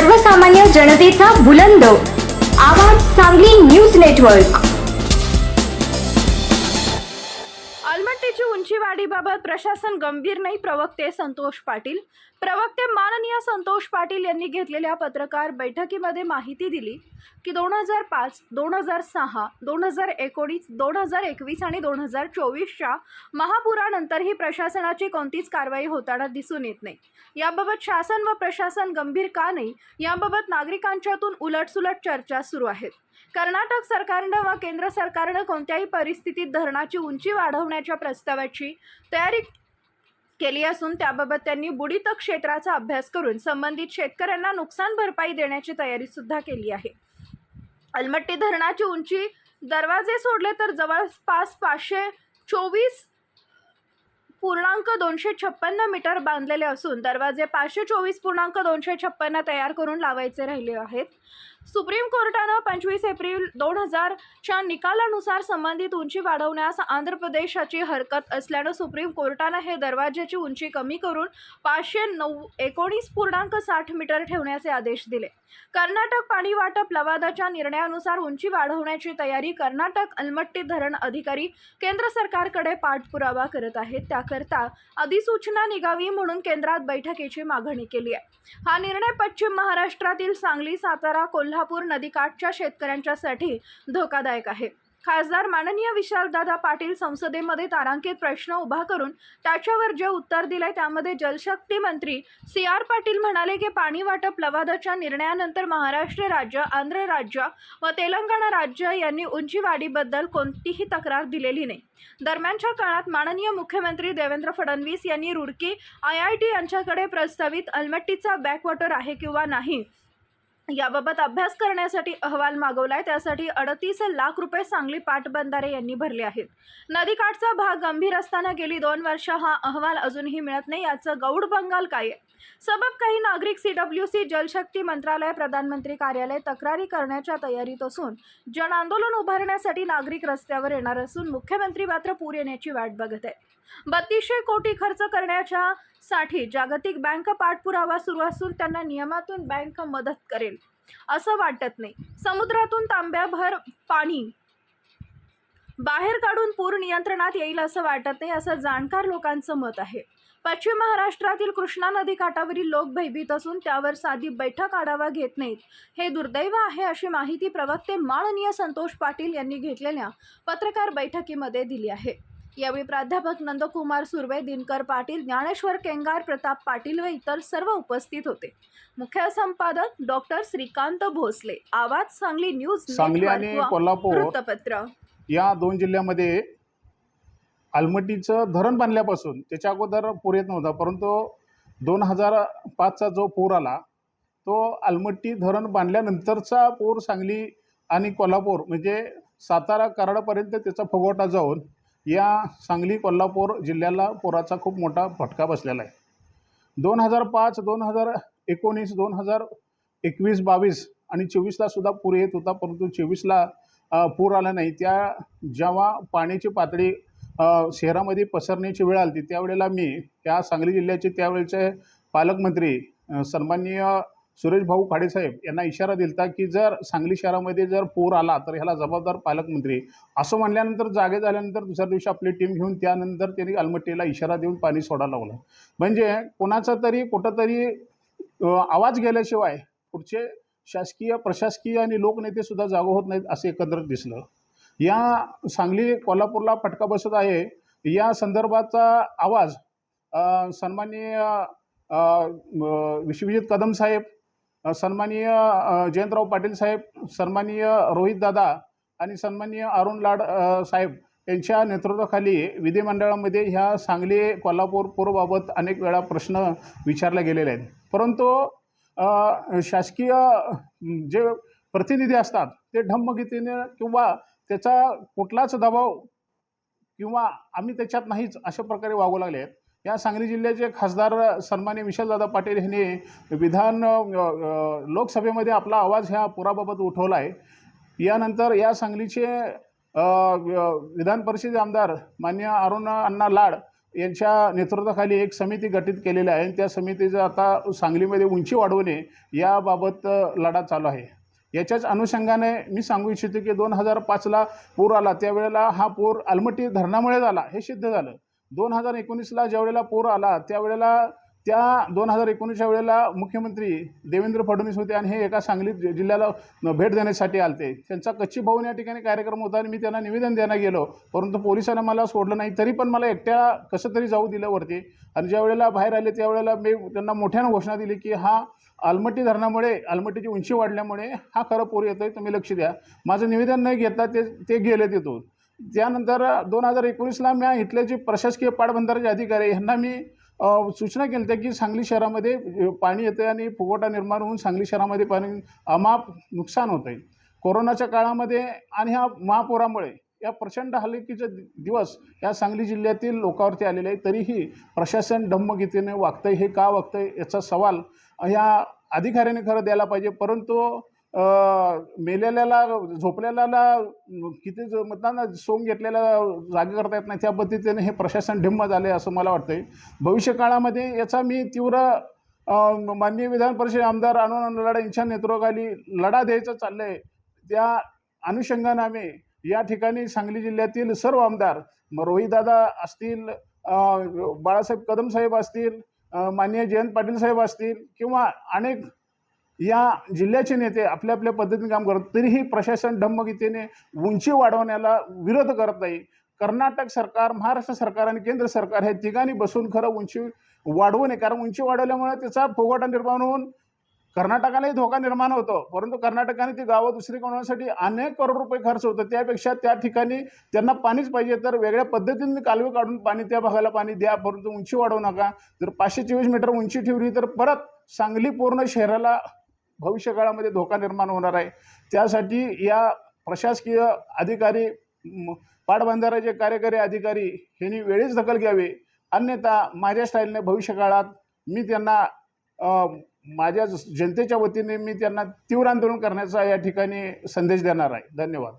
सर्वसामान्य जनतेचा बुलंद आवाज सांगली न्यूज नेटवर्क। अलमट्टीची उंची वाढीबाबत प्रशासन गंभीर नाही, प्रवक्ते संतोष पाटील। प्रवक्ते माननीय संतोष पाटील यांनी घेतलेल्या पत्रकार बैठकीमध्ये माहिती दिली की 2005, 2006, 2019, 2021 आणि 2024च्या महापुरानंतरही प्रशासनाची कोणतीच कारवाई होताना दिसून येत नाही। याबाबत शासन व प्रशासन गंभीर का नाही, याबाबत नागरिकांच्यातून उलटसुलट चर्चा सुरू आहेत। कर्नाटक सरकारनं व केंद्र सरकारनं कोणत्याही परिस्थितीत धरणाची उंची वाढवण्याच्या प्रस्तावाची तयारी केली असून त्याबाबत त्यांनी बुडीत क्षेत्राचा अभ्यास करून संबंधित शेतकऱ्यांना नुकसान भरपाई देण्याची तयारी सुद्धा केली आहे। अलमट्टी धरणाची उंची दरवाजे सोडले तर जवळपास 524.256 मीटर बांधलेले असून दरवाजे 524.256 तयार करून लावायचे राहिले आहेत। सुप्रीम कोर्टानं 25 एप्रिल 2000च्या निकालानुसार संबंधित उंची वाढवण्यास आंध्र प्रदेशाची हरकत असल्यानं सुप्रीम कोर्टानं हे दरवाजाची उंची कमी करून 519.60 मीटर ठेवण्याचे आदेश दिले। कर्नाटक पाणी वाटप लवादाच्या निर्णयानुसार उंची वाढवण्याची तयारी कर्नाटक अलमट्टी धरण अधिकारी केंद्र सरकारकडे पाठपुरावा करत आहेत। त्याकरता अधिसूचना निघावी म्हणून केंद्रात बैठकीची मागणी केली आहे। हा निर्णय पश्चिम महाराष्ट्रातील सांगली, सातारा, कोल्हापूर नदीकाठच्या शेतकऱ्यांच्यासाठी धोकादायक आहे। खासदार माननीय विशालदादा पाटील संसदेमध्ये तारांकित प्रश्न उभा करून त्याच्यावर जे उत्तर दिले त्यामध्ये जलशक्ती मंत्री CR पाटील म्हणाले की पाणी वाटप लवादाच्या निर्णयानंतर महाराष्ट्र राज्य, आंध्र राज्य व तेलंगणा राज्य यांनी उंची वाढीबद्दल कोणतीही तक्रार दिलेली नाही। दरम्यानच्या काळात माननीय मुख्यमंत्री देवेंद्र फडणवीस यांनी रुडकी IIT यांच्याकडे प्रस्तावित अलमट्टीचा बॅकवॉटर आहे किंवा नाही याबाबत अभ्यास करण्यासाठी अहवाल मागवलाय। त्यासाठी 38 लाख रुपये सांगली पाटबंधारे यांनी भरले आहेत। नदीकाठचा भाग गंभीर असताना गेली 2 वर्ष हा अहवाल अजूनही मिळत नाही, याचं गौड बंगाल काय आहे? सबब काही नागरिक CWC, जलशक्ती मंत्रालय, प्रधानमंत्री कार्यालय तक्रारी करण्याच्या तयारीत असून जन आंदोलन उभारण्यासाठी नागरिक रस्त्यावर येणार असून मुख्यमंत्री मात्र पूर येण्याची वाट बघत आहे। 3200 कोटी खर्च करण्यासाठी जागतिक बँक पाठपुरावा सुरू असून त्यांना नियमातून बँक मदत करेल असं वाटत नाही। समुद्रातून तांब्याभर पाणी बाहेर काढून पूर नियंत्रणात येईल असं वाटत नाही, असं जाणकार लोकांचं मत आहे। पश्चिम महाराष्ट्रातील कृष्णा नदी काठावरील लोक भयभीत असून त्यावर साधी बैठक आढावा घेत नाहीत, हे दुर्दैव आहे, अशी माहिती प्रवक्ते माननीय संतोष पाटील यांनी घेतलेल्या पत्रकार बैठकीमध्ये दिली आहे। यावेळी प्राध्यापक नंदकुमार सुर्वे, दिनकर पाटील, ज्ञानेश्वर केंगार, प्रताप पाटील व इतर सर्व उपस्थित होते। मुख्य संपादक डॉक्टर श्रीकांत भोसले, आवाज सांगली न्यूज सांगली आणि कोल्हापूर वृत्तपत्र या 2 जिल्ह्यामध्ये अलमट्टीचं धरण बांधल्यापासून त्याच्या अगोदर पूर येत नव्हता, परंतु 2005चा जो पूर आला तो अलमट्टी धरण बांधल्यानंतरचा पूर सांगली आणि कोल्हापूर म्हणजे सातारा कराडपर्यंत त्याचा फुगवटा जाऊन या सांगली कोल्हापूर जिल्ह्याला पुराचा खूप मोठा फटका बसलेला आहे। 2005, 2019, 2021, 22 आणि 24ला सुद्धा पूर येत होता, परंतु 24ला पूर आला नाही। जेव्हा पाण्याची पातळी शहरामध्ये पसरण्याची वेळ आली त्यावेळेला मी त्या सांगली जिल्ह्याचे त्यावेळेचे पालकमंत्री सन्माननीय सुरेश भाऊ खाडेसाहेब यांना इशारा दिलता की जर सांगली शहरामध्ये जर पूर आला तर ह्याला जबाबदार पालकमंत्री, असं म्हणल्यानंतर जागे झाल्यानंतर दुसऱ्या दिवशी आपली टीम घेऊन त्यानंतर त्यांनी अलमट्टीला इशारा देऊन पाणी सोडायला लावलं। म्हणजे कोणाचा तरी कुठंतरी आवाज गेल्याशिवाय पुढचे शासकीय, प्रशासकीय आणि लोकनेते सुद्धा जागो होत नाहीत असं एकंदरीत दिसलं। या सांगली कोल्हापूरला फटका बसत आहे या संदर्भाचा आवाज सन्माननीय विश्वजित कदम साहेब, सन्माननीय जयंतराव पाटील साहेब, सन्माननीय रोहित दादा आणि सन्माननीय अरुण लाड साहेब यांच्या नेतृत्वाखाली विधिमंडळामध्ये ह्या सांगली कोल्हापूर पूरबाबत अनेक वेळा प्रश्न विचारले गेलेले आहेत, परंतु शासकीय जे प्रतिनिधी असतात ते ढम्मगतीने किंवा त्याचा कुठलाच दबाव किंवा आम्ही त्याच्यात नाहीच अशा प्रकारे वागू लागले आहेत। या सांगली जिल्ह्याचे खासदार सन्माननीय विशालदादा पाटील यांनी लोकसभेमध्ये आपला आवाज ह्या पुराबाबत उठवला आहे। यानंतर या सांगलीचे विधान परिषद आमदार माननीय अरुण अण्णा लाड यांच्या नेतृत्वाखाली एक समिती गठीत केलेली आहे आणि त्या समितीचं आता सांगलीमध्ये उंची वाढवणे याबाबत लढा चालू आहे. याच्याच अनुषंगाने मी सांगू इच्छितो की 2005ला पूर आला त्यावेळेला हा पूर अलमट्टी धरणामुळे झाला हे सिद्ध झालं. 2019ला ज्यावेळेला पूर आला त्यावेळेला त्या 2019च्या वेळेला मुख्यमंत्री देवेंद्र फडणवीस होते आणि हे एका सांगली जिल्ह्याला भेट देण्यासाठी आलते. त्यांचा कच्ची भवन या ठिकाणी कार्यक्रम होता आणि मी त्यांना निवेदन द्यायला गेलो, परंतु पोलिसांना मला सोडलं नाही. तरी पण मला एकट्या कसं तरी जाऊ दिलं वरती आणि ज्या वेळेला बाहेर आले त्यावेळेला मी त्यांना मोठ्यानं घोषणा दिली की हा अलमट्टी धरणामुळे अलमट्टीची उंची वाढल्यामुळे हा खरं पूर येतोय, तुम्ही लक्ष द्या. माझं निवेदन नाही घेता ते गेले तिथून. त्यानंतर 2019ला मी इथले जे प्रशासकीय पाटबंधारे अधिकारी यांना मी सूचना केल्या होत्या की सांगली शहरामध्ये पाणी येतं आणि फुगवटा निर्माण होऊन सांगली शहरामध्ये पाणी अमाप नुकसान होतं आहे. कोरोनाच्या काळामध्ये आणि ह्या महापुरामुळे या प्रचंड हलाखीचे दिवस या सांगली जिल्ह्यातील लोकांवरती आलेले आहे. तरीही प्रशासन डम्मगतीने वागतं आहे. हे का वागतं आहे याचा सवाल ह्या अधिकाऱ्याने खरं द्यायला पाहिजे. परंतु मेलेल्याला झोपलेल्याला किती म्हणताना सोंग घेतलेला जागे करता येत नाही त्या पद्धतीने हे प्रशासन ढिम्म झाले असं मला वाटतंय. भविष्यकाळामध्ये याचा मी तीव्र माननीय विधान परिषद आमदार आनंद लढा यांच्या नेतृत्वाखाली लढा द्यायचा चाललं आहे. त्या अनुषंगाने आम्ही या ठिकाणी सांगली जिल्ह्यातील सर्व आमदार रोहितदादा असतील, बाळासाहेब कदम साहेब असतील, माननीय जयंत पाटील साहेब असतील किंवा अनेक या जिल्ह्याचे नेते आपल्या आपल्या पद्धतीने काम करत, तरीही प्रशासन डम्मगतीने उंची वाढवण्याला विरोध करत नाही. कर्नाटक सरकार, महाराष्ट्र सरकार आणि केंद्र सरकार हे तिघांनी बसून खरं उंची वाढवू नये, कारण उंची वाढवल्यामुळे त्याचा फुगवटा निर्माण होऊन कर्नाटकालाही धोका निर्माण होतो. परंतु कर्नाटकाने ती गावं दुसरी बनवण्यासाठी अनेक करोड रुपये खर्च होतो. त्यापेक्षा त्या ठिकाणी त्यांना पाणीच पाहिजे तर वेगळ्या पद्धतीने कालवे काढून पाणी त्या भागाला पाणी द्या, परंतु उंची वाढवू नका. जर 524 मीटर उंची ठेवली तर परत सांगली पूर्ण शहराला भविष्यकाळामध्ये धोका निर्माण होणार आहे. त्यासाठी या प्रशासकीय अधिकारी, पाटबंधाऱ्याचे कार्यकारी अधिकारी यांनी वेळीच दखल घ्यावी, अन्यथा माझ्या स्टाईलने भविष्यकाळात मी त्यांना माझ्या जनतेच्या वतीने मी त्यांना तीव्र आंदोलन करण्याचा या ठिकाणी संदेश देणार आहे. धन्यवाद.